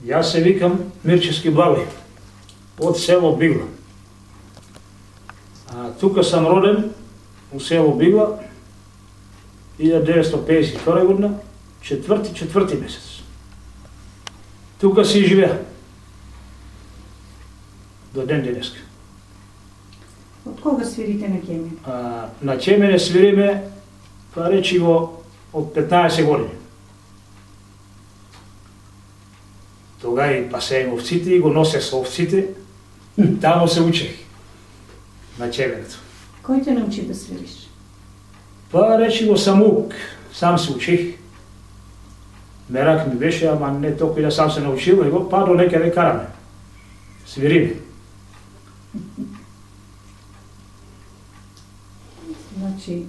Јас се викам Мирчевски Благој, од село Бигла. Тука сам роден у село Бигла 1952 година, четврти месец. Тука си живеа до ден денеска. Од кога свирите на Ќемене? На Ќемене свириме, па речи го, од 15 години. Тога и пасеем овците и го носе со овците, тамо се учех на Ќеменето. Кој те научи да свириш? Па речи го самук, сам се учех. Мерак ми беше, ама не толку и да сам се научил, него па до некаде караме. Свириме. Значи,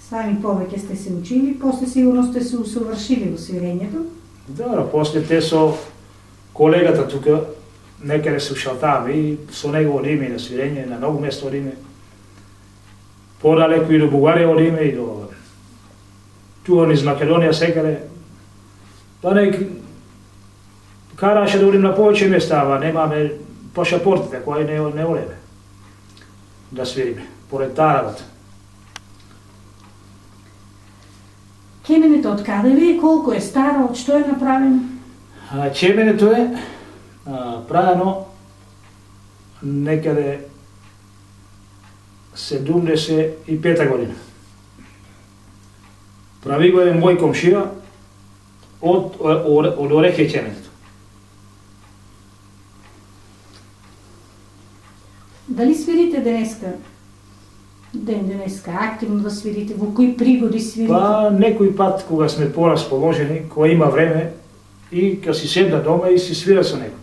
сами повеќе сте се учили, после сигурно сте се усовршили во свирењето. Добро, после те со колегата тука, некаде се ушалтаваме и со него одиме и на свирење, на многу место одиме. Подалеку и до Бугарија одиме и до туа низ Македонија секаде. Па не караше да одим на повеќе места, ама немаме пашапортите кои не одеме да свириме, поред таа работа. Ќеменето од каде ви е, колку е старо, од што е направено? Ќеменето е правено некаде 75-та година. Прави го е мој комшија од Орехе Ќеменето. Дали свирите денеска активно да свирите, во кои пригоди свирите? Па некој пат кога сме порасположени, кога има време и кога си седна дома и си свира со него.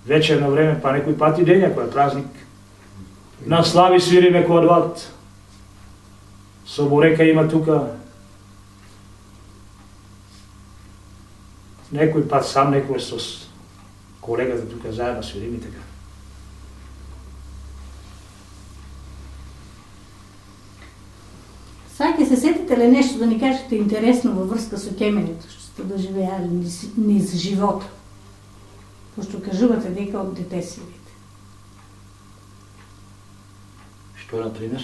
Вечерно време, па некој пат и дења кој е празник. На слави свириме кога доаѓаат. Соборека има тука. Некој пат сам, некој со колегата тука заедно свириме така. Саќе се сетите ли нешто да ни кажете интересно во врска со Ќеменето, што сте доживеали низ живото? Пошто кажувате дека од дете свирите. Што, например?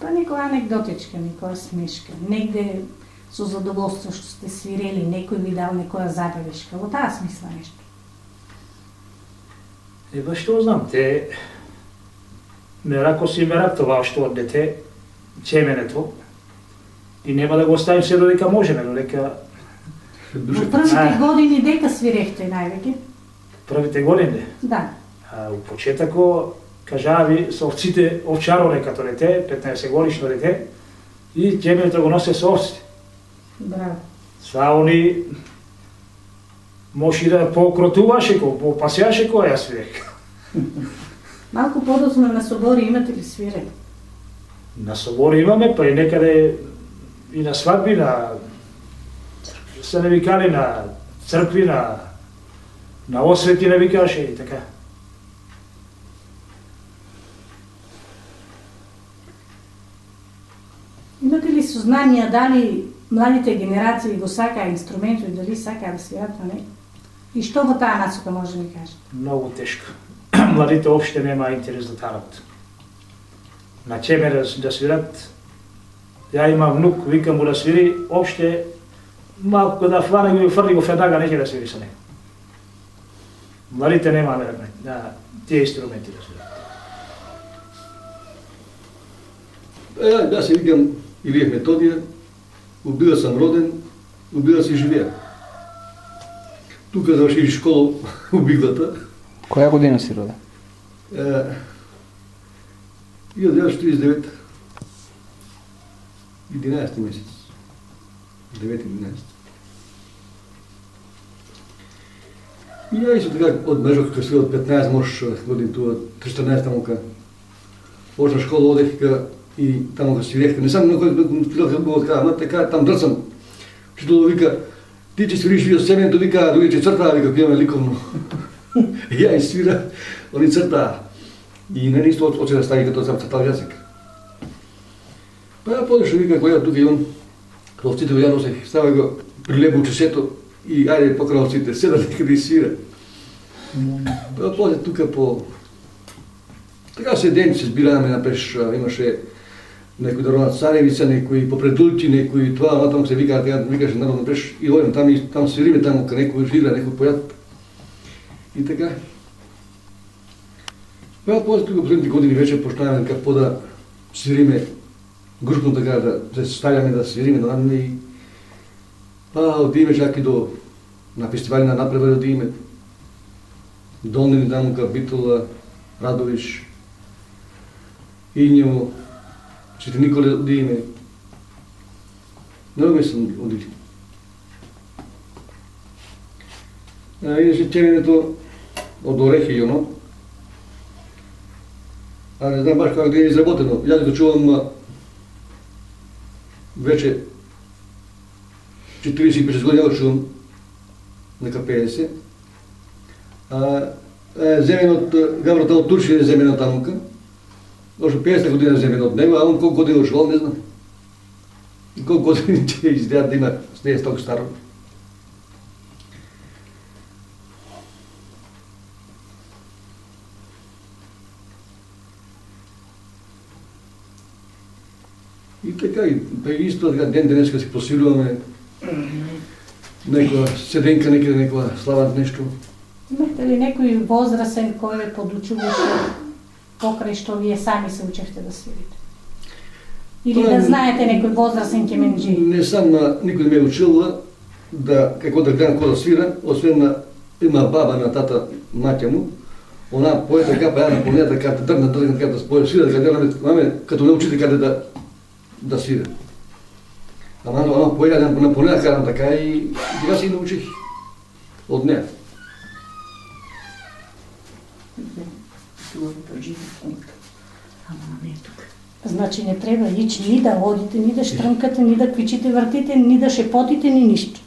Па некоја анекдотичка, некоја смешка, негде со задоволство што сте свирели, некој ви дал некоја забелешка, во таа смисла нешто. Ба што знам, те мерако си мерак това што од дете Ќеменето и нема да го оставим се додека можеме, додека... Во првите години дека свирехте највеќе? Првите години? Да. У почетако, кажаа ви, со овците овчарове като дете, 15 годишно дете, и Ќеменето го носе со овците. Браво. Са они може да покротуваше, попасјаше која јас свирек. Малку подоцна на собори имате ли свирени? На собори имаме, па и некаде и на свадби, се не викали на цркви, на освети не викаше и така. Имате ли сознание дали младите генерации го сакаа инструментот и дали сакаа да свират на него? И што во таа насока може да ни кажете? Многу тешко. Младите опште нема интерес за таа работа. На Ќемене да свират, ја имам внук, викам му да свири, опште малку да фване го и фрли го федага, неќе да свири со него. Младите нема на тие инструменти да свират. Јас се викам Илиев Методија, у Била сам роден, у Била си живеа. Тука завршив школа у Биглата. Која година си роден? 1949. 11 месец. 9-11. И ја исто така одбежав кога си од 15 може години туа 14 мука. Почна школа одех и таму си рекав, не сам некој философ го откаа, ама така там дрцам. Учителот вика, ти ќе свириш вио семењето, вика, другите цртаа, вика, пиеме ликовно. Ја и свира, они цртаа. И не исто оче да стави като сам цртал јазик. Па ја подешо, вика, која тука имам Као овците го ја носех, става го прилепо чесето и ајде покрај овците, седа некаде и свира. После тука по... Така седенци се збираме напреш, имаше некои дарона царевица, некои попредулти, некои това, натаму се викаше народ напреш и одем и там свириме таму кај некој жира, некој појат. И така. После тука последните години вече почнаваме како да свириме групно така да се ставаме да свириме да нам и одиме чак и до на фестивали на напревари одиме. Долнини таму ка Битола, Радовиш, Инјево, Свети Николе одиме. Много сум одили. Иначе чевенето од орехи и оно. А не знам баш како да е изработено. Јас го чувам вече 45 години го чувам нека 50. Земен од Гаврата од Туршија е земен од тамука. Още 50 година земен од него, а он колко години го школ, не знам. И колко години ќе изгледа да има с неја толку старо. И така, и исто така ден денеска си посилуваме некоја седенка, некоја слава нешто. Имате ли некој возрасен кој ве подучуваше покрај што вие сами се учевте да свирите? Или да знаете некој возрасен кеменџи? Не сам никој не ме учил да како да гледам кој да свира, освен има баба на тата маќа му, она пое така, па ја наполнија така, дрна така да спое свира, така маме като не учите каде да свира. Ама она пое ја наполнија така и сега си научих од неја. Значи не треба ни да одите, ни да штръмкате, ни да квичите, въртите, ни да шепотите, ни нищо.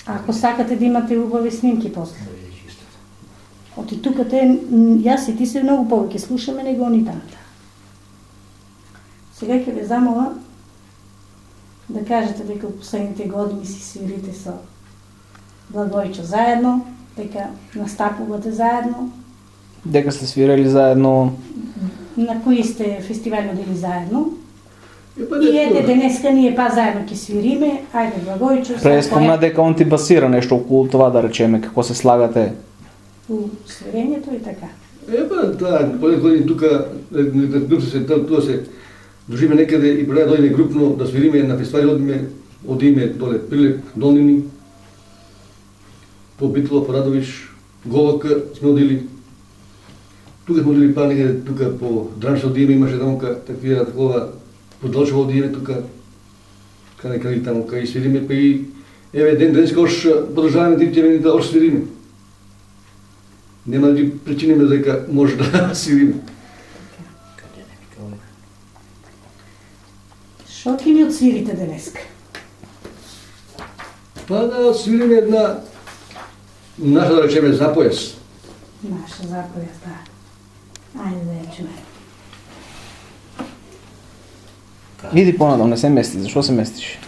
Ако сакате да имате убави снимки после. Оти тука јас и ти се многу повеќе слушаме него они таната. Сега ќе ве замола да кажете дека последните години си свирите со Благојчо заедно, дека настапувате заедно. Дека сте свирали заедно. На кои сте фестивали одили заедно. И ете денеска ние па заедно ќе свириме, ајде Благојчо. Преспомна дека он ти басира нешто околу това, да речеме, како се слагате. У свирењето и така. Да, по години тука тоа се дружиме некаде и пред да дојдеме групно да свириме на фестивали, одиме доле Прилеп, Долнини, по Битола, по Радовиш, Говака сме одили. Тука сме одили па некаде тука по Дранша одиме, имаше тамука такова подолчево одиме тука, каде тамука и свириме, па и еве ден денеска ош подржаваме тивчевените, ош свириме. Нема да ги причиниме дека може да свириме. Шо ќе ни отсвирите денеска? Па да свириме една наша, да речеме, запојас. Наша заповед, да. Ајде да ја чуем. Иди понадам, не се мести. Зашо се местиш?